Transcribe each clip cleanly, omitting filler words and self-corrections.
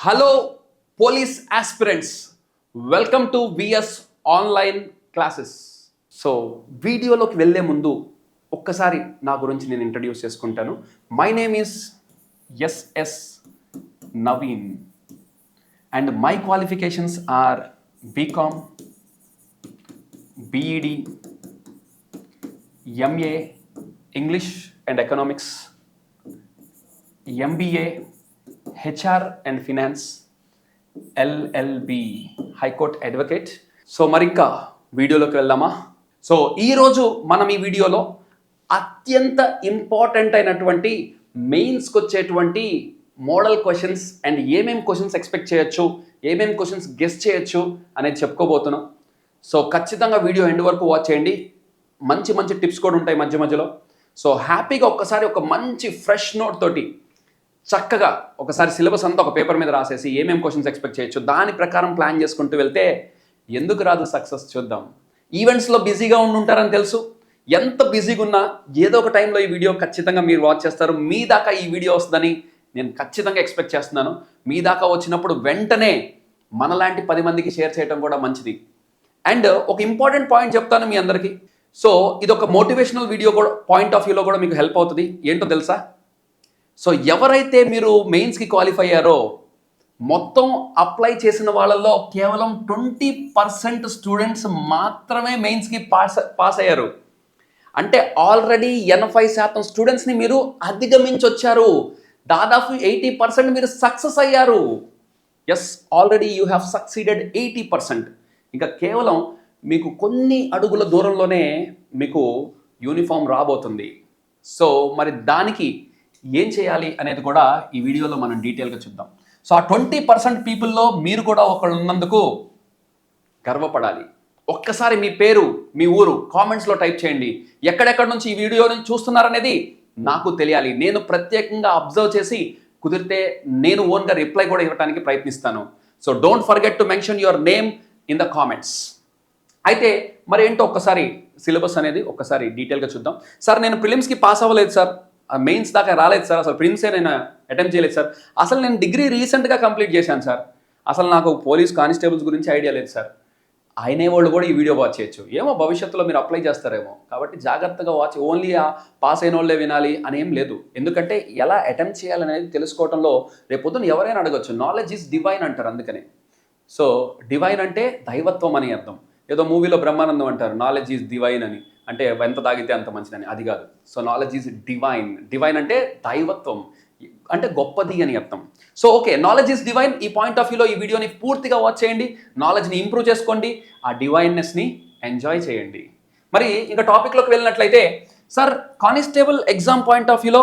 Hello police aspirants, welcome to VS online classes. So వీడియోలోకి వెళ్ళే ముందు ఒక్కసారి నా గురించి నేను ఇంట్రడ్యూస్ చేసుకుంటాను. My name is SS Naveen and my qualifications are BCom, BEd, MA English and economics, MBA HR and finance, LLB high court advocate. So మరి ఇంకా వీడియోలోకి వెళ్దామా? సో ఈరోజు మనం ఈ వీడియోలో అత్యంత ఇంపార్టెంట్ అయినటువంటి మెయిన్స్కి వచ్చేటువంటి మోడల్ క్వశ్చన్స్ అండ్ ఏమేం క్వశ్చన్స్ ఎక్స్పెక్ట్ చేయొచ్చు, ఏమేం క్వశ్చన్స్ గెస్ చేయొచ్చు అనేది చెప్పుకోబోతున్నాం. సో ఖచ్చితంగా వీడియో ఎండ్ వరకు వాచ్ చేయండి. మంచి మంచి టిప్స్ కూడా ఉంటాయి మధ్య మధ్యలో. సో హ్యాపీగా ఒక్కసారి ఒక మంచి ఫ్రెష్ నోట్ తోటి చక్కగా ఒకసారి సిలబస్ అంతా ఒక పేపర్ మీద రాసేసి ఏమేం క్వశ్చన్స్ ఎక్స్పెక్ట్ చేయొచ్చు దాని ప్రకారం ప్లాన్ చేసుకుంటూ వెళ్తే ఎందుకు రాదు సక్సెస్ చూద్దాం. ఈవెంట్స్లో బిజీగా ఉండుంటారని తెలుసు. ఎంత బిజీగా ఉన్నా ఏదో ఒక టైంలో ఈ వీడియో ఖచ్చితంగా మీరు వాచ్ చేస్తారు. మీ దాకా ఈ వీడియో వస్తుందని నేను ఖచ్చితంగా ఎక్స్పెక్ట్ చేస్తున్నాను. మీ దాకా వచ్చినప్పుడు వెంటనే మనలాంటి 10 మందికి షేర్ చేయడం కూడా మంచిది. అండ్ ఒక ఇంపార్టెంట్ పాయింట్ చెప్తాను మీ అందరికీ. సో ఇది ఒక మోటివేషనల్ వీడియో కూడా పాయింట్ ఆఫ్ వ్యూలో కూడా మీకు హెల్ప్ అవుతుంది. ఏంటో తెలుసా? సో ఎవరైతే మీరు మెయిన్స్కి క్వాలిఫై అయ్యారో మొత్తం అప్లై చేసిన వాళ్ళల్లో కేవలం 20% స్టూడెంట్స్ మాత్రమే మెయిన్స్కి పాస్ అయ్యారు. అంటే ఆల్రెడీ 80% స్టూడెంట్స్ని మీరు అధిగమించి వచ్చారు. దాదాపు 80% మీరు సక్సెస్ అయ్యారు. Yes, already you have succeeded 80%. ఇంకా కేవలం మీకు కొన్ని అడుగుల దూరంలోనే మీకు యూనిఫామ్ రాబోతుంది. సో మరి దానికి ఏం చేయాలి అనేది కూడా ఈ వీడియోలో మనం డీటెయిల్గా చూద్దాం. సో ఆ 20% పీపుల్లో మీరు కూడా ఒకళ్ళు ఉన్నందుకు గర్వపడాలి. ఒక్కసారి మీ పేరు, మీ ఊరు కామెంట్స్లో టైప్ చేయండి. ఎక్కడెక్కడ నుంచి ఈ వీడియోని చూస్తున్నారనేది నాకు తెలియాలి. నేను ప్రత్యేకంగా అబ్జర్వ్ చేసి కుదిరితే నేను ఓన్గా రిప్లై కూడా ఇవ్వడానికి ప్రయత్నిస్తాను. So don't forget to mention your name in the comments. అయితే మరి ఏంటో ఒక్కసారి సిలబస్ అనేది ఒక్కసారి డీటెయిల్గా చూద్దాం. సార్ నేను ప్రిలిమ్స్కి పాస్ అవ్వలేదు సార్, మెయిన్స్ దాకా రాలేదు సార్, అసలు ప్రిలిమ్సే నేను అటెంప్ట్ చేయలేదు సార్, అసలు నేను డిగ్రీ రీసెంట్గా కంప్లీట్ చేశాను సార్, అసలు నాకు పోలీస్ కానిస్టేబుల్స్ గురించి ఐడియా లేదు సార్ అయినే వాళ్ళు కూడా ఈ వీడియో వాచ్ చేయొచ్చు. ఏమో భవిష్యత్తులో మీరు అప్లై చేస్తారేమో, కాబట్టి జాగ్రత్తగా వాచ్. ఓన్లీ ఆ పాస్ అయిన వాళ్ళే వినాలి అని ఏం లేదు. ఎందుకంటే ఎలా అటెంప్ట్ చేయాలనేది తెలుసుకోవడంలో రేపొద్దున ఎవరైనా అడగచ్చు. నాలెడ్జ్ ఈజ్ డివైన్ అంటారు, అందుకనే. సో డివైన్ అంటే దైవత్వం అని అర్థం. ఏదో మూవీలో బ్రహ్మానందం అంటారు నాలెడ్జ్ ఈజ్ డివైన్ అని, అంటే ఎంత తాగితే అంత మంచిదని. అది కాదు. So knowledge is divine. Divine అంటే దైవత్వం, అంటే గొప్పది అని అర్థం. So okay, knowledge is divine. ఈ పాయింట్ ఆఫ్ వ్యూలో ఈ వీడియోని పూర్తిగా వాచ్ చేయండి. నాలెడ్జ్ని ఇంప్రూవ్ చేసుకోండి, ఆ డివైన్నెస్ని ఎంజాయ్ చేయండి. మరి ఇంకా టాపిక్లోకి వెళ్ళినట్లయితే, sir constable exam point of వ్యూలో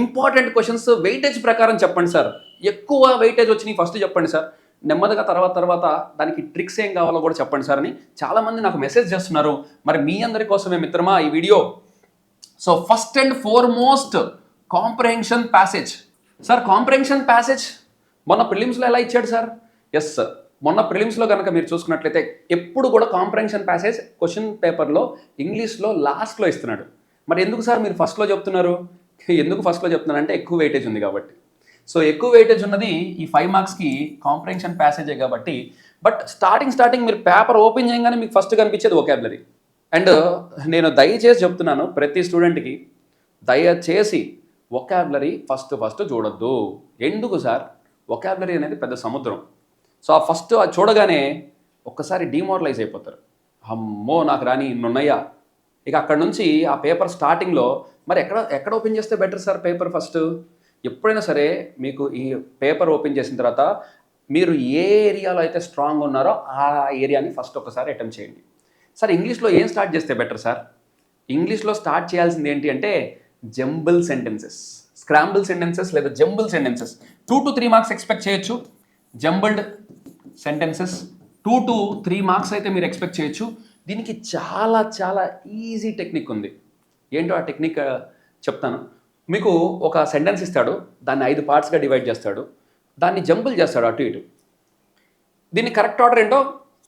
ఇంపార్టెంట్ క్వశ్చన్స్ వెయిటేజ్ ప్రకారం చెప్పండి సార్. ఎక్కువ వెయిటేజ్ వచ్చినాయి ఫస్ట్ చెప్పండి సార్, నెమ్మదిగా తర్వాత దానికి ట్రిక్స్ ఏం కావాలో కూడా చెప్పండి సార్ అని చాలామంది నాకు మెసేజ్ చేస్తున్నారు. మరి మీ అందరి కోసమే మిత్రమా ఈ video. So first and foremost comprehension passage. Sir comprehension passage మొన్న ప్రిలిమ్స్లో ఎలా ఇచ్చాడు సార్? ఎస్ సార్, మొన్న ప్రిలిమ్స్లో కనుక మీరు చూసుకున్నట్లయితే ఎప్పుడు కూడా కాంప్రహెన్షన్ ప్యాసేజ్ క్వశ్చన్ పేపర్లో ఇంగ్లీష్లో లాస్ట్లో ఇస్తున్నాడు. మరి ఎందుకు సార్ మీరు ఫస్ట్లో చెప్తున్నారు? ఎందుకు ఫస్ట్లో చెప్తున్నారంటే ఎక్కువ వెయిటేజ్ ఉంది కాబట్టి. సో ఎక్కువ వెయిటేజ్ ఉన్నది ఈ 5 మార్క్స్కి కాంప్రహెన్షన్ ప్యాసేజే కాబట్టి. బట్ స్టార్టింగ్ మీరు పేపర్ ఓపెన్ చేయగానే మీకు ఫస్ట్ కనిపించేది వొకాబులరీ. అండ్ నేను దయచేసి చెప్తున్నాను ప్రతి స్టూడెంట్కి, దయచేసి వొకాబులరీ ఫస్ట్ చూడొద్దు. ఎందుకు సార్? వొకాబులరీ అనేది పెద్ద సముద్రం. సో ఆ ఫస్ట్ అది చూడగానే ఒక్కసారి డిమోరలైజ్ అయిపోతారు. అమ్మో నాకు రాని ఇన్నున్నాయా. ఇక అక్కడ నుంచి ఆ పేపర్ స్టార్టింగ్లో మరి ఎక్కడ ఓపెన్ చేస్తే బెటర్ సార్ పేపర్ ఫస్ట్? ఎప్పుడైనా సరే మీకు ఈ పేపర్ ఓపెన్ చేసిన తర్వాత మీరు ఏ ఏరియాలో అయితే స్ట్రాంగ్ ఉన్నారో ఆ ఏరియాని ఫస్ట్ ఒకసారి అటెంప్ట్ చేయండి. సార్ ఇంగ్లీష్లో ఏం స్టార్ట్ చేస్తే బెటర్ సార్? ఇంగ్లీష్లో స్టార్ట్ చేయాల్సింది ఏంటి అంటే జంబుల్ సెంటెన్సెస్, స్క్రాంబుల్ సెంటెన్సెస్ లేదా jumble sentences. 2 to 3 marks expect చేయొచ్చు. జంబుల్డ్ సెంటెన్సెస్ 2 to 3 మార్క్స్ అయితే మీరు ఎక్స్పెక్ట్ చేయొచ్చు. దీనికి చాలా ఈజీ టెక్నిక్ ఉంది. ఏంటో ఆ టెక్నిక్ చెప్తాను. మీకు ఒక సెంటెన్స్ ఇస్తాడు, దాన్ని 5 పార్ట్స్గా డివైడ్ చేస్తాడు, దాన్ని జంబుల్ చేస్తాడు అటు ఇటు. దీన్ని కరెక్ట్ ఆర్డర్ ఏంటో,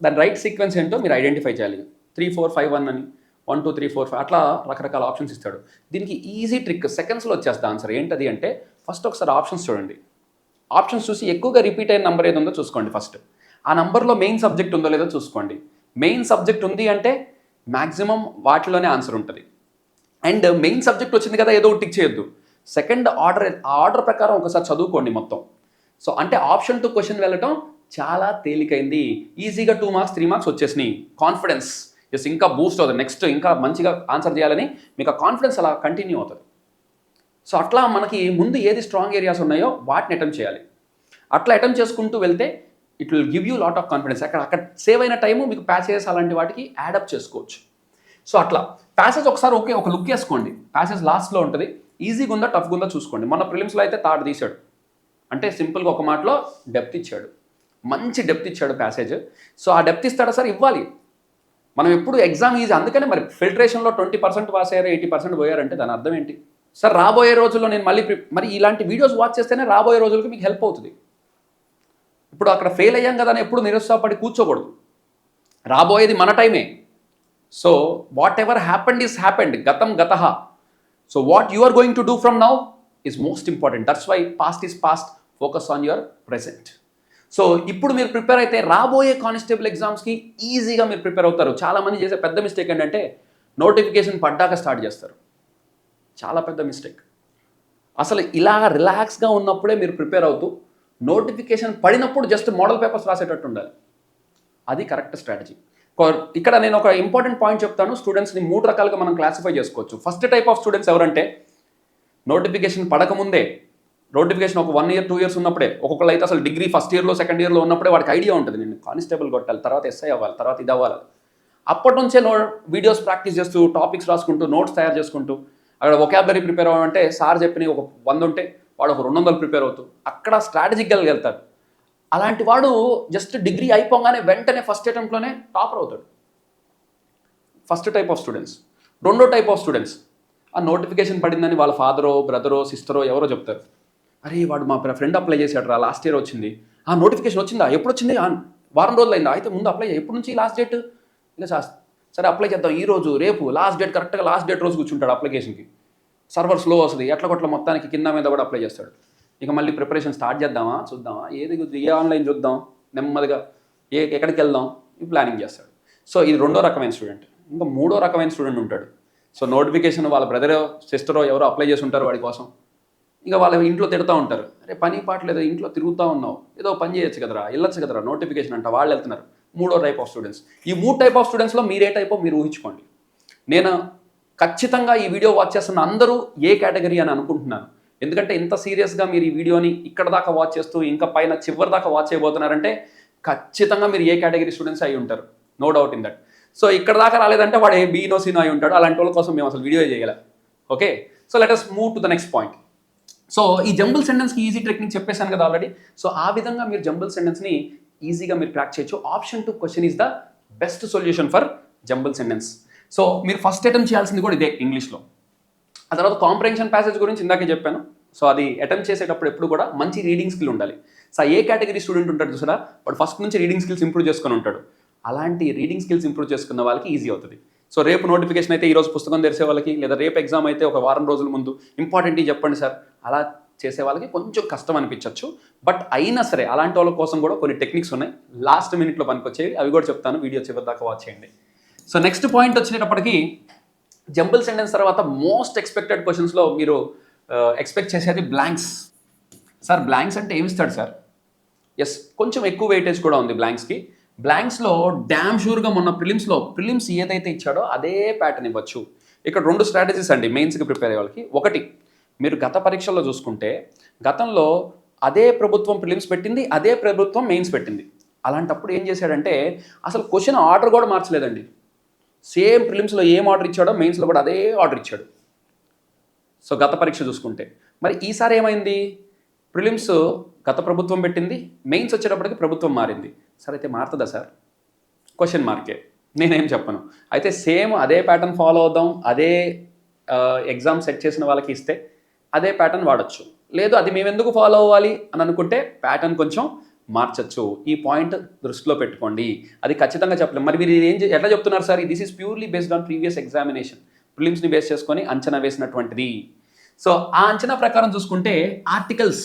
దాని రైట్ సీక్వెన్స్ ఏంటో మీరు ఐడెంటిఫై చేయాలి. 3, 4, 5, 1 అని, 1, 2, 3, 4, 5 అట్లా రకరకాల ఆప్షన్స్ ఇస్తాడు. దీనికి ఈజీ ట్రిక్, సెకండ్స్లో వచ్చేస్తా ఆన్సర్. ఏంటది అంటే ఫస్ట్ ఒకసారి ఆప్షన్స్ చూడండి. ఆప్షన్స్ చూసి ఎక్కువగా రిపీట్ అయిన నెంబర్ ఏది ఉందో చూసుకోండి ఫస్ట్. ఆ నెంబర్లో మెయిన్ సబ్జెక్ట్ ఉందో లేదో చూసుకోండి. మెయిన్ సబ్జెక్ట్ ఉంది అంటే మ్యాక్సిమం వాటిలోనే ఆన్సర్ ఉంటుంది. అండ్ మెయిన్ సబ్జెక్ట్ వచ్చింది కదా ఏదో టిక్ చేయొద్దు. సెకండ్ ఆర్డర్, ఆ ఆర్డర్ ప్రకారం ఒకసారి చదువుకోండి మొత్తం. సో అంటే ఆప్షన్ టు క్వశ్చన్ వెళ్ళటం చాలా తేలికైంది. ఈజీగా 2 మార్క్స్ 3 మార్క్స్ వచ్చేసినాయి. కాన్ఫిడెన్స్ ఇంకా బూస్ట్ అవుతుంది. నెక్స్ట్ ఇంకా మంచిగా ఆన్సర్ చేయాలని మీకు ఆ కాన్ఫిడెన్స్ అలా కంటిన్యూ అవుతుంది. సో అట్లా మనకి ముందు ఏది స్ట్రాంగ్ ఏరియాస్ ఉన్నాయో వాటిని అటెంప్ట్ చేయాలి. అట్లా అటెంప్ట్ చేసుకుంటూ వెళ్తే it will give you lot of confidence. అక్కడ సేవ్ అయిన టైము మీకు ప్యాసేజెస్ అలాంటి వాటికి యాడప్ చేసుకోవచ్చు. సో అట్లా ప్యాసేజ్ ఒకసారి ఒక లుక్ వేసుకోండి. ప్యాసేజ్ లాస్ట్లో ఉంటుంది. ఈజీగా ఉందా టఫ్గా ఉందా చూసుకోండి. మన ప్రిలిమ్స్లో అయితే థర్డ్ తీశాడు. అంటే సింపుల్గా ఒక మాటలో డెప్త్ ఇచ్చాడు. మంచి డెప్త్ ఇచ్చాడు ప్యాసేజ్. సో ఆ డెప్త్ ఇస్తాడా సార్? ఇవ్వాలి. మనం ఎప్పుడు ఎగ్జామ్ ఈజీ, అందుకనే మరి ఫిల్టరేషన్లో 20% పాస్ అయ్యారు, 80% పోయారంటే దాని అర్థం ఏంటి సార్? రాబోయే రోజుల్లో నేను మరి ఇలాంటి వీడియోస్ వాచ్ చేస్తేనే రాబోయే రోజులకి మీకు హెల్ప్ అవుతుంది. ఇప్పుడు అక్కడ ఫెయిల్ అయ్యాం కదా అని ఎప్పుడు నిరుత్సాహపడి కూర్చోకూడదు. రాబోయేది మన టైమే. So whatever happened is happened. గతం గతః. So what you are going to do from now is most important. That's why past is past, focus on your present. So ఇప్పుడు మీరు ప్రిపేర్ అయితే రాబోయే కానిస్టేబుల్ ఎగ్జామ్స్కి ఈజీగా మీరు ప్రిపేర్ అవుతారు. చాలామంది చేసే పెద్ద మిస్టేక్ ఏంటంటే నోటిఫికేషన్ పడ్డాక స్టార్ట్ చేస్తారు. చాలా పెద్ద మిస్టేక్. అసలు ఇలా రిలాక్స్గా ఉన్నప్పుడే మీరు ప్రిపేర్ అవుతూ నోటిఫికేషన్ పడినప్పుడు జస్ట్ మోడల్ పేపర్స్ రాసేటట్టు ఉండాలి. అది కరెక్ట్ స్ట్రాటజీ. ఇక్కడ నేను ఒక ఇంపార్టెంట్ పాయింట్ చెప్తాను. స్టూడెంట్స్ని 3 రకాలుగా మనం క్లాసిఫై చేసుకోవచ్చు. ఫస్ట్ టైప్ ఆఫ్ స్టూడెంట్స్ ఎవరంటే నోటిఫికేషన్ పడకముందే, నోటిఫికేషన్ ఒక 1 year 2 years ఉన్నప్పుడే, ఒక్కొక్కళ్ళు అయితే అసలు డిగ్రీ ఫస్ట్ ఇయర్లో సెకండ్ ఇయర్లో ఉన్నప్పుడే వాడికి ఐడియా ఉంటుంది, నేను కానిస్టేబుల్ కొట్టాలి, తర్వాత ఎస్ఐ అవ్వాలి, తర్వాత ఇది అవ్వాలి. అప్పటి నుంచే వీడియోస్ ప్రాక్టీస్ చేస్తూ, టాపిక్స్ రాసుకుంటూ, నోట్స్ తయారు చేసుకుంటూ, అక్కడ వొకాబులరీ ప్రిపేర్ అవ్వాలంటే సార్ చెప్పిన ఒక 100 ఉంటే వాడు ఒక 200 ప్రిపేర్ అవుతూ అక్కడ స్ట్రాటజిక్గా వెళ్తాడు. అలాంటి వాడు జస్ట్ డిగ్రీ అయిపోగానే వెంటనే ఫస్ట్ అటెంప్ట్లోనే టాపర్ అవుతాడు. First type of students. రెండో టైప్ ఆఫ్ స్టూడెంట్స్, ఆ నోటిఫికేషన్ పడిందని వాళ్ళ ఫాదరో బ్రదరో సిస్టరో ఎవరో చెప్తారు, అరే వాడు మా ఫ్రెండ్ అప్లై చేశాడు రా, లాస్ట్ ఇయర్ వచ్చింది. ఆ నోటిఫికేషన్ వచ్చిందా? ఎప్పుడు వచ్చింది? వారం రోజులు అయిందా? అయితే ముందు అప్లై ఎప్పటి నుంచి లాస్ట్ డేట్? ఇలా సరే అప్లై చేద్దాం, ఈ రోజు రేపు లాస్ట్ డేట్, కరెక్ట్గా లాస్ట్ డేట్ రోజు కూర్చుంటాడు అప్లికేషన్కి. సర్వర్ స్లో వస్తుంది, ఎట్ల కొట్ల మొత్తానికి కింద మీద కూడా అప్లై చేస్తాడు. ఇక మళ్ళీ ప్రిపరేషన్ స్టార్ట్ చేద్దామా, చూద్దామా, ఏ ఆన్లైన్ చూద్దాం, నెమ్మదిగా ఎక్కడికి వెళ్దాం, ఈ ప్లానింగ్ చేస్తాడు. సో ఇది రెండో రకమైన స్టూడెంట్. ఇంకా మూడో రకమైన స్టూడెంట్ ఉంటాడు. సో నోటిఫికేషన్ వాళ్ళ బ్రదరో సిస్టరో ఎవరో అప్లై చేసి ఉంటారు వాడి కోసం. ఇక వాళ్ళ ఇంట్లో తిడుతూ ఉంటారు, అరే పని పాట లేదు, ఇంట్లో తిరుగుతూ ఉన్నావు, ఏదో పని చేయొచ్చు కదరా, వెళ్ళొచ్చు కదరా, నోటిఫికేషన్ అంట, వాళ్ళు వెళ్తున్నారు. మూడో టైప్ ఆఫ్ స్టూడెంట్స్. ఈ 3 టైప్ ఆఫ్ స్టూడెంట్స్లో మీరే టైప్ మీరు ఊహించుకోండి. నేను ఖచ్చితంగా ఈ వీడియో వాచ్ చేస్తున్న అందరూ ఏ కేటగిరీ అని అనుకుంటున్నాను. ఎందుకంటే ఇంత సీరియస్గా మీరు ఈ వీడియోని ఇక్కడ దాకా వాచ్ చేస్తూ ఇంకా పైన చివరి దాకా వాచ్ చేయబోతున్నారంటే ఖచ్చితంగా మీరు ఏ కేటగిరీ స్టూడెంట్స్ అయి ఉంటారు, no doubt in that. So ఇక్కడ దాకా రాలేదంటే వాడు ఏ బీనో సీనో అయి ఉంటాడు. అలాంటి వాళ్ళ కోసం మేము అసలు వీడియో చేయగలం. Okay, so let us move to the next point. So ఈ జంబుల్ సెంటెన్స్కి ఈజీ టెక్నిక్ చెప్పేశాను కదా ఆల్రెడీ. సో ఆ విధంగా మీరు జంబుల్ సెంటెన్స్ని ఈజీగా మీరు క్రాక్ చేయొచ్చు. Option to question is the best solution for jumble sentence. So మీరు ఫస్ట్ అటెంప్ట్ చేయాల్సింది కూడా ఇదే ఇంగ్లీష్లో. ఆ తర్వాత కాంప్రహెన్షన్ ప్యాసేజ్ గురించి ఇందాకే చెప్పాను. సో అది అటెంప్ట్ చేసేటప్పుడు ఎప్పుడు కూడా మంచి రీడింగ్ స్కిల్ ఉండాలి. సో ఏ కేటగిరీ స్టూడెంట్ ఉంటాడు చూసారా, వాడు ఫస్ట్ నుంచి రీడింగ్ స్కిల్స్ ఇంప్రూవ్ చేసుకొని ఉంటాడు. అలాంటి రీడింగ్ స్కిల్స్ ఇంప్రూవ్ చేసుకున్న వాళ్ళకి ఈజీ అవుతుంది. సో రేపు నోటిఫికేషన్ అయితే ఈరోజు పుస్తకం తెరిసే వాళ్ళకి, లేదా రేపు ఎగ్జామ్ అయితే ఒక వారం రోజుల ముందు ఇంపార్టెంట్ చెప్పండి సార్ అలా చేసే వాళ్ళకి కొంచెం కష్టం అనిపించవచ్చు. బట్ అయినా సరే అలాంటి వాళ్ళ కోసం కూడా కొన్ని టెక్నిక్స్ ఉన్నాయి, లాస్ట్ మినిట్లో పనికొచ్చేవి, అవి కూడా చెప్తాను, వీడియో చివరి దాకా వాచ్ చేయండి. సో నెక్స్ట్ పాయింట్ వచ్చేటప్పటికి జంబుల్ సెంటెన్స్ తర్వాత మోస్ట్ ఎక్స్పెక్టెడ్ క్వశ్చన్స్లో మీరు ఎక్స్పెక్ట్ చేసేది బ్లాంక్స్. సార్ బ్లాంక్స్ అంటే ఏమి ఇస్తాడు సార్? ఎస్, కొంచెం ఎక్కువ వెయిటేజ్ కూడా ఉంది బ్లాంక్స్కి. బ్లాంక్స్లో డ్యామ్ షూర్గా మొన్న ప్రిలిమ్స్ ఏదైతే ఇచ్చాడో అదే ప్యాటర్న్ ఇవ్వచ్చు. ఇక్కడ 2 స్ట్రాటజీస్ అండి మెయిన్స్కి ప్రిపేర్ అయ్యే వాళ్ళకి. ఒకటి, మీరు గత పరీక్షల్లో చూసుకుంటే గతంలో అదే ప్రభుత్వం ప్రిలిమ్స్ పెట్టింది, అదే ప్రభుత్వం మెయిన్స్ పెట్టింది. అలాంటప్పుడు ఏం చేశాడంటే అసలు క్వశ్చన్ ఆర్డర్ కూడా మార్చలేదండి. సేమ్ ప్రిలిమ్స్లో ఏం ఆర్డర్ ఇచ్చాడో మెయిన్స్లో కూడా అదే ఆర్డర్ ఇచ్చాడు. సో గత పరీక్ష చూసుకుంటే మరి ఈసారి ఏమైంది, ప్రిలిమ్స్ గత ప్రభుత్వం పెట్టింది, మెయిన్స్ వచ్చేటప్పటికి ప్రభుత్వం మారింది. సార్ అయితే మారుతుందా సార్? క్వశ్చన్ మార్కే, నేనేం చెప్పను. అయితే సేమ్ అదే ప్యాటర్న్ ఫాలో అవుదాం, అదే ఎగ్జామ్ సెట్ చేసిన వాళ్ళకి ఇస్తే అదే ప్యాటర్న్ వాడచ్చు. లేదు అది మేము ఎందుకు ఫాలో అవ్వాలి అని అనుకుంటే ప్యాటర్న్ కొంచెం మార్చచ్చు. ఈ పాయింట్ దృష్టిలో పెట్టుకోండి. అది ఖచ్చితంగా చెప్పలేం. మరి మీరు ఎట్లా చెప్తున్నారు sir? This is purely based on previous examination, ప్రిలిమ్స్ని బేస్ చేసుకొని అంచనా వేసినటువంటిది. సో ఆ అంచనా ప్రకారం చూసుకుంటే ఆర్టికల్స్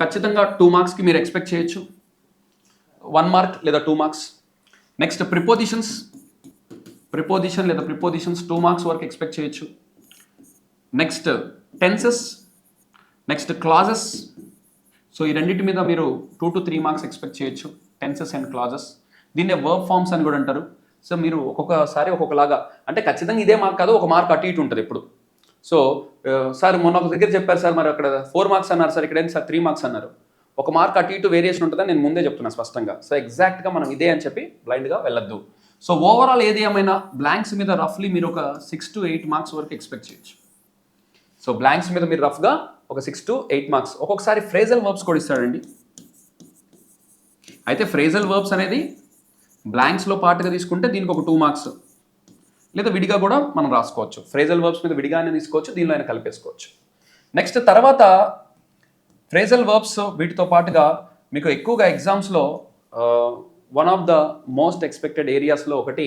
ఖచ్చితంగా 2 మార్క్స్కి మీరు ఎక్స్పెక్ట్ చేయొచ్చు, 1 మార్క్ లేదా 2 మార్క్స్. నెక్స్ట్ ప్రిపోజిషన్ లేదా ప్రిపోజిషన్స్ 2 మార్క్స్ వరకు ఎక్స్పెక్ట్ చేయొచ్చు. Next tenses, next clauses. So ఈ రెండింటి మీద మీరు 2 to 3 మార్క్స్ ఎక్స్పెక్ట్ చేయొచ్చు, టెన్సెస్ అండ్ క్లాజెస్. దీన్నే వర్బ్ ఫార్మ్స్ అని కూడా అంటారు. సో మీరు ఒక్కొక్కసారి ఒక్కొక్కలాగా, అంటే ఖచ్చితంగా ఇదే మార్క్ కాదు, ఒక మార్క్ అటు ఇటు ఉంటుంది ఎప్పుడు. సో సార్ మొన్న ఒక దగ్గర చెప్పారు సార్, మరి అక్కడ 4 మార్క్స్ అన్నారు సార్, ఇక్కడ ఏంటి సార్ 3 మార్క్స్ అన్నారు. ఒక మార్క్ అటు ఇటు వేరియేషన్ ఉంటుందని నేను ముందే చెప్తున్నాను స్పష్టంగా. సో ఎగ్జాక్ట్గా మనం ఇదే అని చెప్పి బ్లైండ్గా వెళ్ళొద్దు. సో ఓవరాల్ ఏది ఏమైనా బ్లాంక్స్ మీద రఫ్లీ మీరు ఒక 6 to 8 మార్క్స్ వరకు ఎక్స్పెక్ట్ చేయొచ్చు. సో బ్లాంక్స్ మీద మీరు రఫ్గా ఒక 6 to 8 మార్క్స్. ఒక్కొక్కసారి ఫ్రేజల్ వర్బ్స్ కూడా ఇస్తాడండి. అయితే ఫ్రేజల్ వర్బ్స్ అనేది బ్లాంక్స్లో పార్ట్గా తీసుకుంటే దీనికి ఒక 2 మార్క్స్, లేదా విడిగా కూడా మనం రాసుకోవచ్చు. ఫ్రేజల్ వర్బ్స్ మీద విడిగానే తీసుకోవచ్చు, దీనిలో అయినా కలిపేసుకోవచ్చు. నెక్స్ట్ తర్వాత ఫ్రేజల్ వర్బ్స్ వీటితో పాటుగా మీకు ఎక్కువగా ఎగ్జామ్స్లో one of the most expected ఏరియాస్లో ఒకటి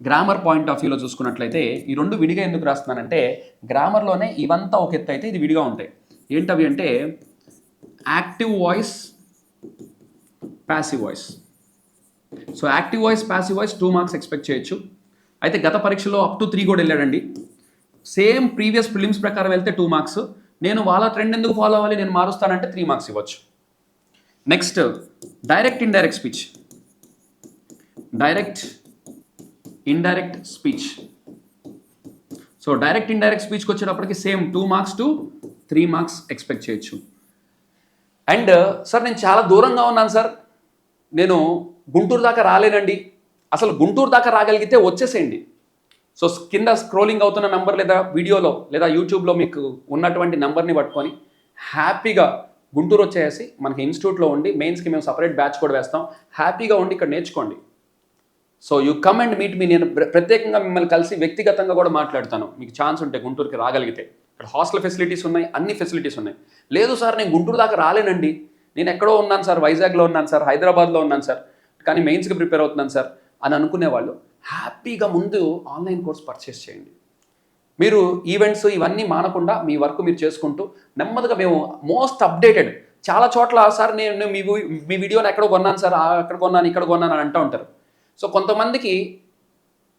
గ్రామర్ పాయింట్ ఆఫ్ వ్యూలో చూసుకున్నట్లయితే, ఈ రెండు విడిగా ఎందుకు రాస్తున్నానంటే గ్రామర్లోనే ఇవంతా ఒక ఎత్తు అయితే ఇది విడిగా ఉంటాయి. ఏంటవి అంటే active voice, passive voice. So active voice, passive voice 2 marks expect చేయొచ్చు. అయితే గత పరీక్షలో అప్ టు 3 కూడా వెళ్ళాడండి. సేమ్ ప్రీవియస్ ప్రిలిమ్స్ ప్రకారం వెళ్తే 2 మార్క్స్. నేను వాళ్ళ ట్రెండ్ ఎందుకు ఫాలో అవ్వాలి, నేను మారుస్తానంటే 3 మార్క్స్ ఇవ్వచ్చు. Next direct indirect speech. Direct indirect speech. So direct indirect స్పీచ్కి వచ్చేటప్పటికి same 2 marks to 3 marks expect చేయొచ్చు. అండ్ సార్ నేను చాలా దూరంగా ఉన్నాను సార్, నేను గుంటూరు దాకా రాలేనండి. అసలు గుంటూరు దాకా రాగలిగితే వచ్చేసేయండి. సో కింద స్క్రోలింగ్ అవుతున్న నెంబర్ లేదా వీడియోలో లేదా యూట్యూబ్లో మీకు ఉన్నటువంటి నెంబర్ని పట్టుకొని హ్యాపీగా గుంటూరు వచ్చేసి మనకి ఇన్స్టిట్యూట్లో ఉండి మెయిన్స్కి మేము సపరేట్ బ్యాచ్ కూడా వేస్తాం. హ్యాపీగా ఉండి ఇక్కడ నేర్చుకోండి. So you come and meet me. నేను ప్రత్యేకంగా మిమ్మల్ని కలిసి వ్యక్తిగతంగా కూడా మాట్లాడతాను. మీకు ఛాన్స్ ఉంటే గుంటూరుకి రాగలిగితే. ఇక్కడ హాస్టల్ ఫెసిలిటీస్ ఉన్నాయి, అన్ని ఫెసిలిటీస్ ఉన్నాయి. లేదు సార్ నేను గుంటూరు దాకా రాలేనండి, నేను ఎక్కడో ఉన్నాను సార్, వైజాగ్లో ఉన్నాను సార్, హైదరాబాద్లో ఉన్నాను సార్, కానీ మెయిన్స్కి ప్రిపేర్ అవుతున్నాను సార్ అని అనుకునే వాళ్ళు హ్యాపీగా ముందు ఆన్లైన్ కోర్స్ పర్చేస్ చేయండి. మీరు ఈవెంట్స్ ఇవన్నీ మానకుండా మీ వర్క్ మీరు చేసుకుంటూ నెమ్మదిగా మేము మోస్ట్ అప్డేటెడ్ చాలా చోట్ల సార్ నేను మీ వీడియోని ఎక్కడ కొన్నాను సార్, అక్కడ కొన్నాను ఇక్కడ కొన్నాను అని అంటూ ఉంటారు. సో కొంతమందికి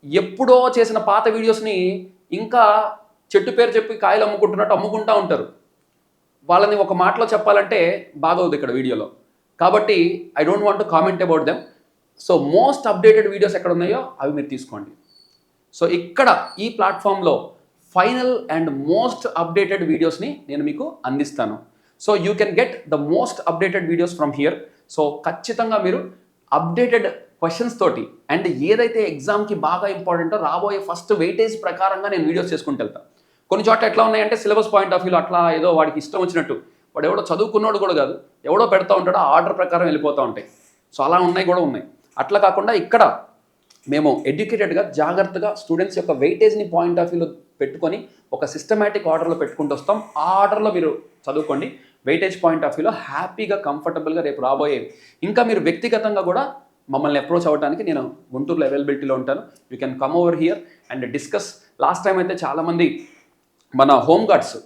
ఎప్పుడో చేసిన పాత వీడియోస్ని ఇంకా చెట్టు పేరు చెప్పి కాయలు అమ్ముకుంటున్నట్టు అమ్ముకుంటూ ఉంటారు. వాళ్ళని ఒక మాటలో చెప్పాలంటే బాగోదు ఇక్కడ వీడియోలో. కాబట్టి I don't want to comment about them. So most updated videos ఎక్కడ ఉన్నాయో అవి మీరు తీసుకోండి. సో ఇక్కడ ఈ ప్లాట్ఫామ్లో ఫైనల్ అండ్ మోస్ట్ అప్డేటెడ్ వీడియోస్ని నేను మీకు అందిస్తాను. So you can get the most updated videos from here. So ఖచ్చితంగా మీరు అప్డేటెడ్ క్వశ్చన్స్ తోటి అండ్ ఏదైతే ఎగ్జామ్కి బాగా ఇంపార్టెంటో రాబోయే ఫస్ట్ వెయిటేజ్ ప్రకారంగా నేను వీడియోస్ చేసుకుంటూ వెళ్తాను. కొన్ని చోట్ల ఎట్లా ఉన్నాయంటే సిలబస్ పాయింట్ ఆఫ్ వ్యూలో అట్లా ఏదో వాడికి ఇష్టం వచ్చినట్టు, వాడు ఎవడో చదువుకున్నాడు కూడా కాదు, ఎవడో పెడతా ఉంటాడో ఆర్డర్ ప్రకారం వెళ్ళిపోతూ ఉంటాయి. సో అలా ఉన్నాయి కూడా ఉన్నాయి. అట్లా కాకుండా ఇక్కడ మేము ఎడ్యుకేటెడ్గా జాగ్రత్తగా స్టూడెంట్స్ యొక్క వెయిటేజ్ని పాయింట్ ఆఫ్ వ్యూలో పెట్టుకొని ఒక సిస్టమేటిక్ ఆర్డర్లో పెట్టుకుంటూ వస్తాం. ఆ ఆర్డర్లో మీరు చదువుకోండి. వెయిటేజ్ పాయింట్ ఆఫ్ వ్యూలో హ్యాపీగా కంఫర్టబుల్గా రేపు రాబోయే ఇంకా మీరు వ్యక్తిగతంగా కూడా మమ్మల్ని అప్రోచ్ అవ్వడానికి నేను గుంటూరులో అవైలబిలిటీలో ఉంటాను. You can come over here and discuss. Last time అయితే చాలామంది మన హోమ్ గార్డ్స్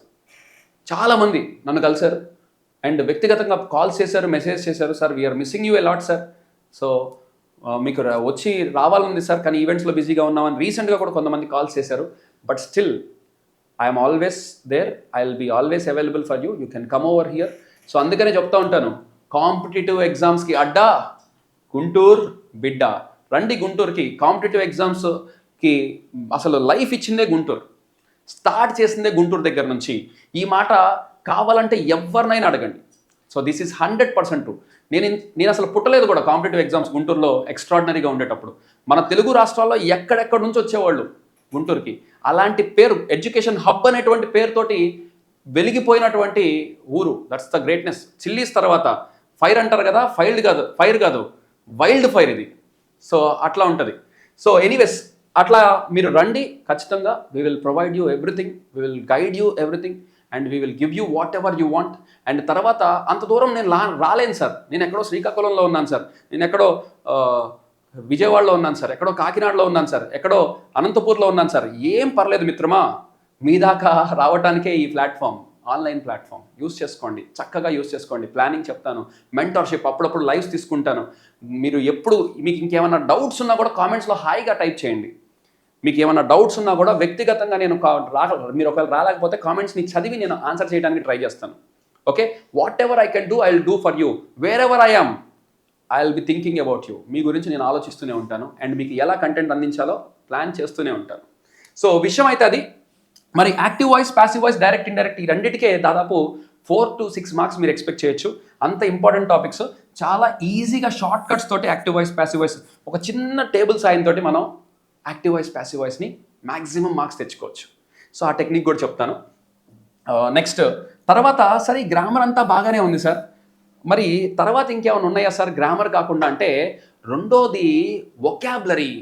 చాలామంది నన్ను కలిశారు అండ్ వ్యక్తిగతంగా కాల్స్ చేశారు, మెసేజ్ చేశారు. Sir we are missing you a lot sir. So మీకు వచ్చి రావాలని సార్, కానీ ఈవెంట్స్లో బిజీగా ఉన్నామని రీసెంట్గా కూడా కొంతమంది కాల్స్ చేశారు. But still I'm always there, I will be always available for you. You can come over here. So అందుకనే చెప్తా ఉంటాను, కాంపిటేటివ్ ఎగ్జామ్స్కి అడ్డా గుంటూరు బిడ్డ. రండి గుంటూరుకి. కాంపిటేటివ్ ఎగ్జామ్స్కి అసలు లైఫ్ ఇచ్చిందే గుంటూరు, స్టార్ట్ చేసిందే గుంటూరు దగ్గర నుంచి. ఈ మాట కావాలంటే ఎవరినైనా అడగండి. So this is 100% true. నేను అసలు పుట్టలేదు కూడా కాంపిటేటివ్ ఎగ్జామ్స్ గుంటూరులో ఎక్స్ట్రాడినరీగా ఉండేటప్పుడు. మన తెలుగు రాష్ట్రాల్లో ఎక్కడెక్కడి నుంచి వచ్చేవాళ్ళు గుంటూరుకి. అలాంటి పేరు, ఎడ్యుకేషన్ హబ్ అనేటువంటి పేరుతోటి వెలిగిపోయినటువంటి ఊరు. That's the greatness. చిల్లీస్ తర్వాత ఫైర్ అంటారు కదా, ఫైర్ కాదు వైల్డ్ ఫైర్ ఇది. సో అట్లా ఉంటుంది. సో ఎనీవేస్ అట్లా మీరు రండి ఖచ్చితంగా. We will provide you everything, we will guide you everything and we will give you what ever you want. And తర్వాత అంత దూరం నేను రాలేను సార్, నేను ఎక్కడో శ్రీకాకుళంలో ఉన్నాను సార్, నేను ఎక్కడో విజయవాడలో ఉన్నాను సార్, ఎక్కడో కాకినాడలో ఉన్నాను సార్, ఎక్కడో అనంతపూర్లో ఉన్నాను సార్. ఏం పర్లేదు మిత్రమా, మీ దాకా రావడానికే ఈ ప్లాట్ఫామ్. ఆన్లైన్ ప్లాట్ఫామ్ యూస్ చేసుకోండి, చక్కగా యూస్ చేసుకోండి. ప్లానింగ్ చెప్తాను, మెంటర్షిప్, అప్పుడప్పుడు లైవ్స్ తీసుకుంటాను. మీరు ఎప్పుడు మీకు ఇంకేమైనా డౌట్స్ ఉన్నా కూడా కామెంట్స్లో హాయిగా టైప్ చేయండి. మీకు ఏమైనా డౌట్స్ ఉన్నా కూడా వ్యక్తిగతంగా నేను మీరు ఒకవేళ రాలేకపోతే కామెంట్స్ని చదివి నేను ఆన్సర్ చేయడానికి ట్రై చేస్తాను. Okay, whatever I can do I will do for you, wherever I am I will be thinking about you. మీ గురించి నేను ఆలోచిస్తూనే ఉంటాను అండ్ మీకు ఎలా కంటెంట్ అందించాలో ప్లాన్ చేస్తూనే ఉంటాను. సో విషయం అయితే అది. మరి active voice, passive voice, direct indirect, ఈ రెండింటికే దాదాపు 4 to 6 మార్క్స్ మీరు ఎక్స్పెక్ట్ చేయొచ్చు. అంత ఇంపార్టెంట్ టాపిక్స్. చాలా ఈజీగా షార్ట్ కట్స్ తోటి యాక్టివ్ వాయిస్, ప్యాసివ్ వాయిస్, ఒక చిన్న టేబుల్ సాయంతో మనం యాక్టివ్ వాయిస్, ప్యాసివ్ వాయిస్ని మ్యాక్సిమం మార్క్స్ తెచ్చుకోవచ్చు. సో ఆ టెక్నిక్ కూడా చెప్తాను. నెక్స్ట్ తర్వాత సరే గ్రామర్ అంతా బాగానే ఉంది సార్, మరి తర్వాత ఇంకేమైనా ఉన్నాయా సార్ గ్రామర్ కాకుండా అంటే, రెండోది vocabulary.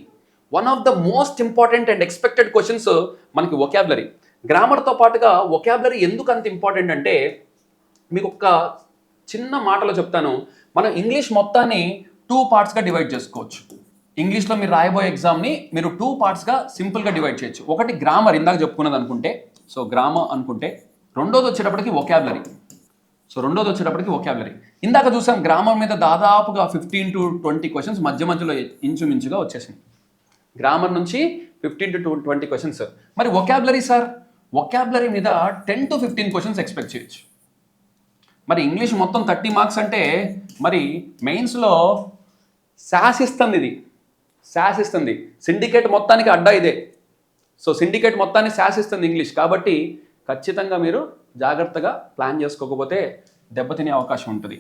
One of the most important and expected questions మనకి వొకాబులరీ. గ్రామర్తో పాటుగా వొకాబులరీ ఎందుకు అంత ఇంపార్టెంట్ అంటే, మీకు ఒక చిన్న మాటలో చెప్తాను. మనం ఇంగ్లీష్ మొత్తాన్ని 2 పార్ట్స్గా డివైడ్ చేసుకోవచ్చు. ఇంగ్లీష్లో మీరు రాయబోయే ఎగ్జామ్ని మీరు 2 పార్ట్స్గా సింపుల్గా డివైడ్ చేయొచ్చు. ఒకటి గ్రామర్, ఇందాక చెప్పుకున్నది అనుకుంటే, సో గ్రామర్ అనుకుంటే. రెండోది వచ్చేటప్పటికి వొకాబులరీ. ఇందాక చూసాం గ్రామర్ మీద దాదాపుగా 15 to 20 క్వశ్చన్స్ మధ్య మధ్యలో ఇంచుమించుగా వచ్చేసింది. గ్రామర్ నుంచి 15 to 20 క్వశ్చన్స్. మరి వొకాబులరీ సార్, వొకాబులరీ మీద 10 to 15 క్వశ్చన్స్ ఎక్స్పెక్ట్ చేయొచ్చు. మరి ఇంగ్లీష్ మొత్తం 30 మార్క్స్ అంటే మరి మెయిన్స్లో శాసిస్తుంది. సిండికేట్ మొత్తానికి అడ్డా ఇదే. సో సిండికేట్ మొత్తాన్ని శాసిస్తుంది ఇంగ్లీష్. కాబట్టి ఖచ్చితంగా మీరు జాగ్రత్తగా ప్లాన్ చేసుకోకపోతే దెబ్బతినే అవకాశం ఉంటుంది.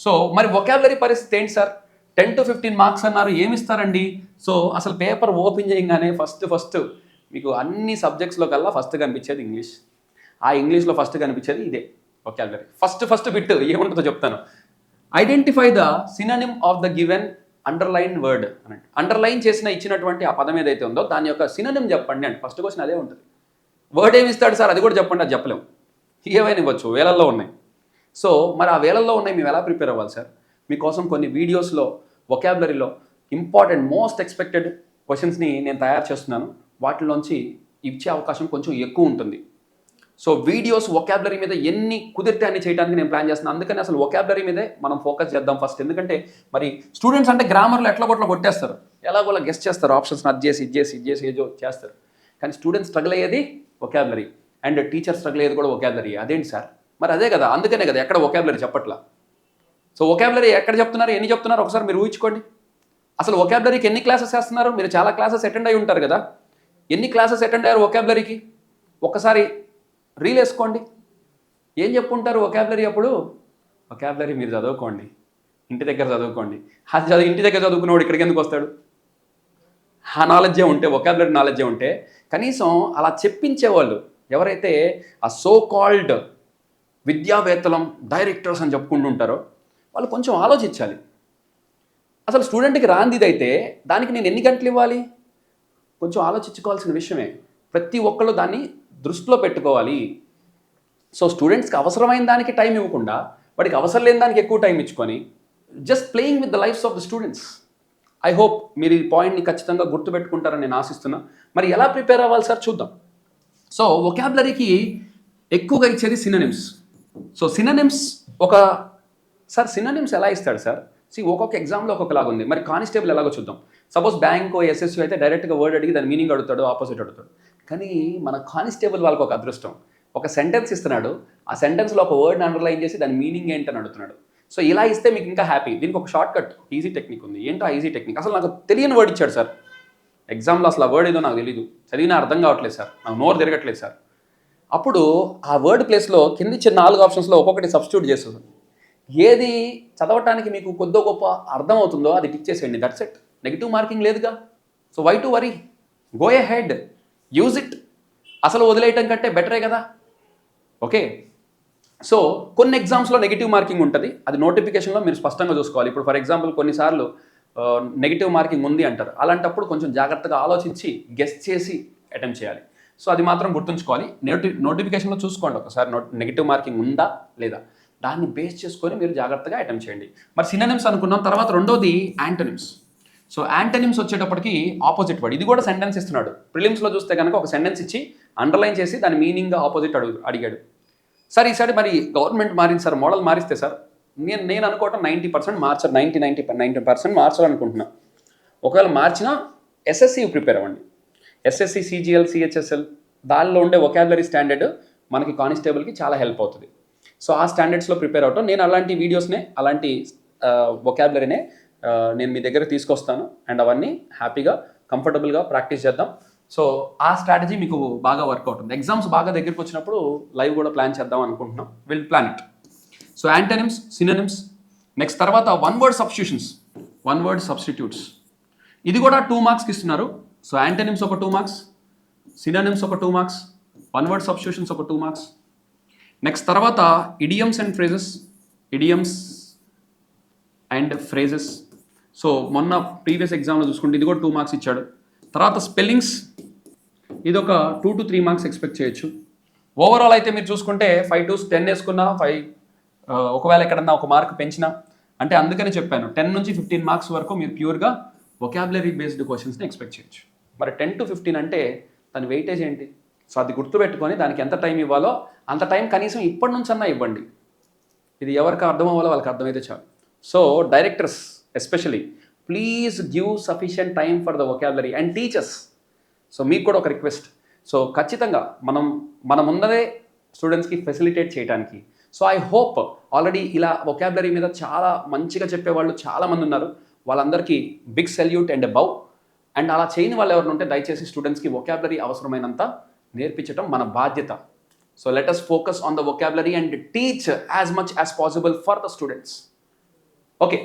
సో మరి వొకాబులరీ పరిస్థితి ఏంటి సార్? 10 to 15 మార్క్స్ అన్నారు, ఏమి ఇస్తారండి? సో అసలు పేపర్ ఓపెన్ చేయగానే ఫస్ట్ మీకు అన్ని సబ్జెక్ట్స్లో కల్లా ఫస్ట్ కనిపించేది ఇంగ్లీష్. ఆ ఇంగ్లీష్లో ఫస్ట్ కనిపించేది ఇదే వొకాబులరీ. ఫస్ట్ బిట్ ఏముంటుందో చెప్తాను. Identify the synonym of the given underline word అని. అండర్లైన్ ఇచ్చినటువంటి ఆ పదం ఏదైతే ఉందో దాని యొక్క సినోనిమ్ చెప్పండి అంటే ఫస్ట్ క్వశ్చన్ అదే ఉంటుంది. వర్డ్ ఏమి ఇస్తాడు సార్ అది కూడా చెప్పండి, అది చెప్పలేము. ఏవైనా ఇవ్వచ్చు, వేలల్లో ఉన్నాయి. సో మరి ఆ వేలల్లో ఉన్నాయి మేము ఎలా ప్రిపేర్ అవ్వాలి సార్? మీకోసం కొన్ని వీడియోస్లో వొకాబులరీలో ఇంపార్టెంట్ మోస్ట్ ఎక్స్పెక్టెడ్ క్వశ్చన్స్ని నేను తయారు చేస్తున్నాను. వాటిలోంచి ఇచ్చే అవకాశం కొంచెం ఎక్కువ ఉంటుంది. సో వీడియోస్ వొకాబులరీ మీద ఎన్ని కుదిరితే అన్ని చేయడానికి నేను ప్లాన్ చేస్తున్నాను. అందుకని అసలు వొకాబులరీ మీదే మనం ఫోకస్ చేద్దాం ఫస్ట్. ఎందుకంటే మరి స్టూడెంట్స్ అంటే గ్రామర్లో ఎట్లా కొట్టేస్తారు, ఎలాగోలా గెస్ట్ చేస్తారు, ఆప్షన్స్ అది చేసి ఏదో చేస్తారు. కానీ స్టూడెంట్స్ స్ట్రగుల్ అయ్యేది వొకాబులరీ అండ్ టీచర్ స్ట్రగుల్ అయ్యేది కూడా వొకాబులరీ. అదేంటి సార్? మరి అదే కదా, అందుకనే కదా ఎక్కడ వొకాబులరీ చెప్పట్లా. సో వొకాబులరీ ఎక్కడ చెప్తున్నారు, ఎన్ని చెప్తున్నారు ఒకసారి మీరు ఊహించుకోండి. అసలు వొకాబులరీకి ఎన్ని క్లాసెస్ చేస్తున్నారు? మీరు చాలా క్లాసెస్ అటెండ్ అయి ఉంటారు కదా. ఎన్ని క్లాసెస్ అటెండ్ అయ్యారు వొకాబులరీకి? ఒక్కసారి రీల్ వేసుకోండి. ఏం చెప్పుంటారు వొకాబులరీ అప్పుడు? వొకాబులరీ మీరు చదువుకోండి, ఇంటి దగ్గర చదువుకోండి. అది ఇంటి దగ్గర చదువుకున్నవాడు ఇక్కడికి ఎందుకు వస్తాడు? ఆ నాలెడ్జే ఉంటే, వొకాబులరీ నాలెడ్జే ఉంటే కనీసం అలా చెప్పించేవాళ్ళు ఎవరైతే ఆ సో కాల్డ్ విద్యావేత్తలం డైరెక్టర్స్ అని చెప్పుకుంటుంటారో వాళ్ళు కొంచెం ఆలోచించాలి. అసలు స్టూడెంట్కి రాందిదైతే దానికి నేను ఎన్ని గంటలు ఇవ్వాలి? కొంచెం ఆలోచించుకోవాల్సిన విషయమే. ప్రతి ఒక్కళ్ళు దాన్ని దృష్టిలో పెట్టుకోవాలి. సో స్టూడెంట్స్కి అవసరమైన దానికి టైం ఇవ్వకుండా వాడికి అవసరం లేని దానికి ఎక్కువ టైం ఇచ్చుకొని just playing with the lives of the students. I hope మీరు ఈ పాయింట్ని ఖచ్చితంగా గుర్తుపెట్టుకుంటారని నేను ఆశిస్తున్నా. మరి ఎలా ప్రిపేర్ అవ్వాలి సార్ చూద్దాం. సో వొకాబులరీకి ఎక్కువగా ఇచ్చేది సినోనిమ్స్. సో సినోనిమ్స్ సినోనిమ్స్ ఎలా ఇస్తాడు సార్? ఒక్కొక్క ఎగ్జామ్లో ఒక్కొక్కలాగా ఉంది. మరి కానిస్టేబుల్ ఎలాగో చూద్దాం. సపోజ్ బ్యాంక్ ఎస్ఎస్యూ అయితే డైరెక్ట్గా వర్డ్ అడిగి దాని మీనింగ్ అడుగుతాడు, ఆపోజిట్ అడుగుతాడు. కానీ మన కానిస్టేబుల్ వాళ్ళకి ఒక అదృష్టం, ఒక సెంటెన్స్ ఇస్తున్నాడు, ఆ సెంటెన్స్లో ఒక వర్డ్ని అండర్లైన్ చేసి దాని మీనింగ్ ఏంటని అడుగుతున్నాడు. సో ఇలా ఇస్తే మీకు ఇంకా హ్యాపీ. దీనికి ఒక షార్ట్ కట్ ఈజీ టెక్నిక్ ఉంది. ఏంటో ఆ ఈజీ టెక్నిక్? అసలు నాకు తెలియని వర్డ్ ఇచ్చాడు సార్ ఎగ్జామ్లో, అసలు ఆ వర్డ్ ఏదో నాకు తెలీదు, చదివినా అర్థం కావట్లేదు సార్, నాకు నోరు తిరగట్లేదు సార్. అప్పుడు ఆ వర్డ్ ప్లేస్లో కింది చిన్న 4 ఆప్షన్స్లో ఒక్కొక్కటి సబ్స్టిట్యూట్ చేస్తుంది. ఏది చదవటానికి మీకు కొద్దో గొప్ప అర్థం అవుతుందో అది టిక్ చేసేయండి. That's it. నెగిటివ్ మార్కింగ్ లేదుగా. So why to worry, go ahead, use it. అసలు వదిలేయటం కంటే బెటరే కదా. ఓకే, సో కొన్ని ఎగ్జామ్స్లో నెగిటివ్ మార్కింగ్ ఉంటుంది, అది నోటిఫికేషన్లో మీరు స్పష్టంగా చూసుకోవాలి. ఇప్పుడు ఫర్ ఎగ్జాంపుల్ కొన్నిసార్లు నెగిటివ్ మార్కింగ్ ఉంది అంటారు. అలాంటప్పుడు కొంచెం జాగ్రత్తగా ఆలోచించి గెస్ చేసి అటెంప్ట్ చేయాలి. సో అది మాత్రం గుర్తుంచుకోవాలి. నోటిఫికేషన్లో చూసుకోండి ఒకసారి నెగిటివ్ మార్కింగ్ ఉందా లేదా, దాన్ని బేస్ చేసుకొని మీరు జాగ్రత్తగా అటెంప్ట్ చేయండి. మరి సినోనిమ్స్ అనుకున్నాం. తర్వాత రెండోది యాంటోనిమ్స్. సో యాంటోనిమ్స్ వచ్చేటప్పటికి ఆపోజిట్ వర్డ్. ఇది కూడా సెంటెన్స్ ఇస్తున్నాడు. ప్రిలిమ్స్లో చూస్తే కనుక ఒక సెంటెన్స్ ఇచ్చి అండర్లైన్ చేసి దాని మీనింగ్ ఆపోజిట్ అడిగాడు. సార్ ఈసారి మరి గవర్నమెంట్ మారింది సార్, మోడల్ మారిస్తే సార్, నేను అనుకోవటం 90% మార్చాలి, 90% మార్చాలనుకుంటున్నా. ఒకవేళ మార్చినా ఎస్ఎస్సి ప్రిపేర్ అవ్వండి. ఎస్ఎస్సి, సిజిఎల్, సిహెచ్ఎస్ఎల్ దానిలో ఉండే వొకాబులరీ స్టాండర్డ్ మనకి కానిస్టేబుల్కి చాలా హెల్ప్ అవుతుంది. సో ఆ స్టాండర్డ్స్లో ప్రిపేర్ అవటం, నేను అలాంటి వీడియోస్నే, అలాంటి వొకాబులరీనే నేను మీ దగ్గర తీసుకొస్తాను. అండ్ అవన్నీ హ్యాపీగా కంఫర్టబుల్గా ప్రాక్టీస్ చేద్దాం. సో ఆ స్ట్రాటజీ మీకు బాగా వర్క్ అవుతుంది. ఎగ్జామ్స్ బాగా దగ్గరికి వచ్చినప్పుడు లైవ్ కూడా ప్లాన్ చేద్దాం అనుకుంటున్నాం. Will plan it. So antonyms, synonyms, next తర్వాత one word substitutions, one word substitutes, ఇది కూడా 2 మార్క్స్కి ఇస్తున్నారు. సో యాంటనిమ్స్ ఒక 2 మార్క్స్, సినోనిమ్స్ ఒక 2 మార్క్స్, వన్ వర్డ్ సబ్స్టిట్యూషన్స్ ఒక 2 మార్క్స్. నెక్స్ట్ తర్వాత idioms and phrases, idioms and phrases. So మొన్న ప్రీవియస్ ఎగ్జామ్లో చూసుకుంటే ఇది కూడా 2 మార్క్స్ ఇచ్చాడు. తర్వాత స్పెల్లింగ్స్, ఇది ఒక 2 to 3 మార్క్స్ ఎక్స్పెక్ట్ చేయొచ్చు. ఓవరాల్ అయితే మీరు చూసుకుంటే 5 to 10 వేసుకున్నా 5, ఒకవేళ ఎక్కడన్నా ఒక మార్క్ పెంచినా, అంటే అందుకని చెప్పాను 10 నుంచి 15 మార్క్స్ వరకు మీరు ప్యూర్గా వొకాబులరీ బేస్డ్ క్వశ్చన్స్ని ఎక్స్పెక్ట్ చేయొచ్చు. మరి 10 to 15 అంటే దాని వెయిటేజ్ ఏంటి? సో అది గుర్తుపెట్టుకొని దానికి ఎంత టైం ఇవ్వాలో అంత టైం కనీసం ఇప్పటి నుంచి అన్నా ఇవ్వండి. ఇది ఎవరికి అర్థం అవ్వాలో వాళ్ళకి అర్థమైతే చాలు. So directors especially please give sufficient time for the vocabulary and teachers. So మీకు కూడా ఒక రిక్వెస్ట్. సో ఖచ్చితంగా మన ముందరే స్టూడెంట్స్కి ఫెసిలిటేట్ చేయడానికి. సో ఐ హోప్ ఆల్రెడీ ఇలా వొకాబులరీ మీద చాలా మంచిగా చెప్పేవాళ్ళు చాలామంది ఉన్నారు. వాళ్ళందరికీ big salute and bow. And అలా చేయని వాళ్ళు ఎవరు ఉంటే దయచేసి స్టూడెంట్స్కి వొకాబులరీ అవసరమైనంత నేర్పించడం మన బాధ్యత. So let us focus on the vocabulary and teach as much as possible for the students. Okay,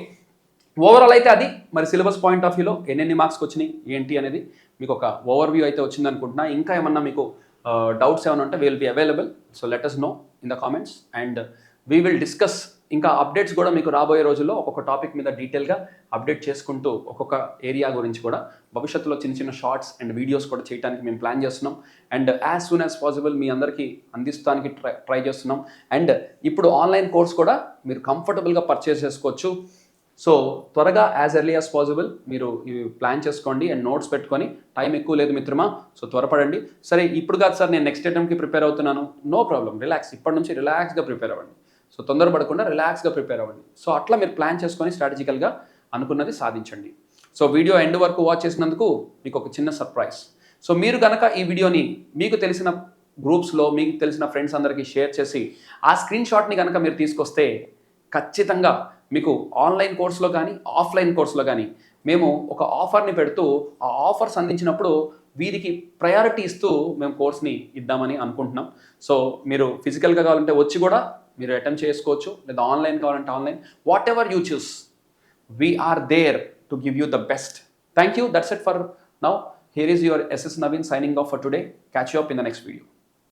overall అయితే అది. మరి సిలబస్ పాయింట్ ఆఫ్ వ్యూలో ఎన్ని మార్క్స్కి వచ్చినాయి ఏంటి అనేది మీకు ఒక ఓవర్వ్యూ అయితే వచ్చింది అనుకుంటున్నా. ఇంకా ఏమన్నా మీకు డౌట్స్ ఏమైనా ఉంటే will be available. So let us know in the comments and we will discuss. ఇంకా అప్డేట్స్ కూడా మీకు రాబోయే రోజుల్లో ఒక్కొక్క టాపిక్ మీద డీటెయిల్గా అప్డేట్ చేసుకుంటూ ఒక్కొక్క ఏరియా గురించి కూడా భవిష్యత్తులో చిన్న చిన్న షార్ట్స్ అండ్ వీడియోస్ కూడా చేయడానికి మేము ప్లాన్ చేస్తున్నాం. And as soon as possible మీ అందరికీ అందిస్తానికి ట్రై చేస్తున్నాం. అండ్ ఇప్పుడు ఆన్లైన్ కోర్స్ కూడా మీరు కంఫర్టబుల్గా పర్చేస్ చేసుకోవచ్చు. సో త్వరగా యాజ్ ఎర్లీ యాజ్ పాసిబుల్ మీరు ఇవి ప్లాన్ చేసుకోండి అండ్ నోట్స్ పెట్టుకొని. టైం ఎక్కువ లేదు మిత్రమా, సో త్వరపడండి. సరే ఇప్పుడు కాదు సార్ నేను నెక్స్ట్ అటెంప్ట్కి ప్రిపేర్ అవుతున్నాను, నో ప్రాబ్లం, రిలాక్స్. ఇప్పటి నుంచి రిలాక్స్గా ప్రిపేర్ అవ్వండి. సో తొందరపడకుండా రిలాక్స్గా ప్రిపేర్ అవ్వండి. సో అట్లా మీరు ప్లాన్ చేసుకొని స్ట్రాటజికల్గా అనుకున్నది సాధించండి. సో వీడియో ఎండ్ వరకు వాచ్ చేసినందుకు మీకు ఒక చిన్న సర్ప్రైజ్. సో మీరు కనుక ఈ వీడియోని మీకు తెలిసిన గ్రూప్స్లో మీకు తెలిసిన ఫ్రెండ్స్ అందరికీ షేర్ చేసి ఆ స్క్రీన్ షాట్ని కనుక మీరు తీసుకొస్తే ఖచ్చితంగా మీకు ఆన్లైన్ కోర్సులో కానీ ఆఫ్లైన్ కోర్సులో కానీ మేము ఒక ఆఫర్ని పెడుతూ ఆ ఆఫర్స్ అందించినప్పుడు వీరికి ప్రయారిటీ ఇస్తూ మేము కోర్స్ని ఇద్దామని అనుకుంటున్నాం. సో మీరు ఫిజికల్గా కావాలంటే వచ్చి కూడా మీరు అటెంప్ట్ చేసుకోవచ్చు, లేదా ఆన్లైన్ కావాలంటే online. What ever you choose, we are there to give you the best. Thank you. That's it for now. Here is your SS Naveen signing off for today. Catch you up in the next video.